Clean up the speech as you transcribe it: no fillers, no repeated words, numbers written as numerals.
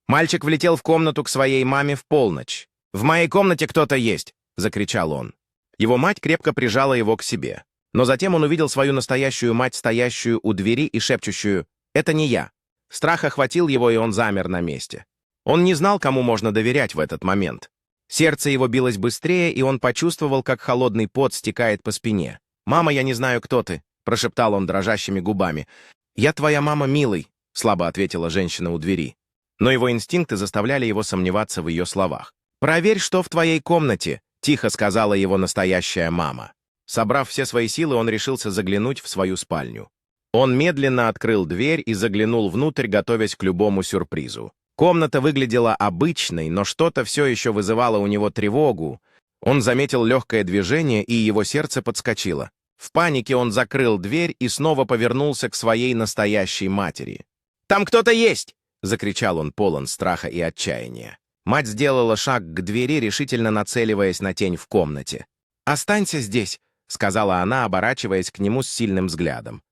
Мальчик влетел в комнату к своей маме в полночь. «В моей комнате кто-то есть!» — закричал он. Его мать крепко прижала его к себе. Но затем он увидел свою настоящую мать, стоящую у двери и шепчущую: «Это не я». Страх охватил его, и он замер на месте. Он не знал, кому можно доверять в этот момент. Сердце его билось быстрее, и он почувствовал, как холодный пот стекает по спине. «Мама, я не знаю, кто ты», — прошептал он дрожащими губами. «Я твоя мама, милый», — слабо ответила женщина у двери. Но его инстинкты заставляли его сомневаться в ее словах. «Проверь, что в твоей комнате», — тихо сказала его настоящая мама. Собрав все свои силы, он решился заглянуть в свою спальню. Он медленно открыл дверь и заглянул внутрь, готовясь к любому сюрпризу. Комната выглядела обычной, но что-то все еще вызывало у него тревогу. Он заметил легкое движение, и его сердце подскочило. В панике он закрыл дверь и снова повернулся к своей настоящей матери. «Там кто-то есть!» — закричал он, полон страха и отчаяния. Мать сделала шаг к двери, решительно нацеливаясь на тень в комнате. «Останься здесь», — сказала она, оборачиваясь к нему с сильным взглядом.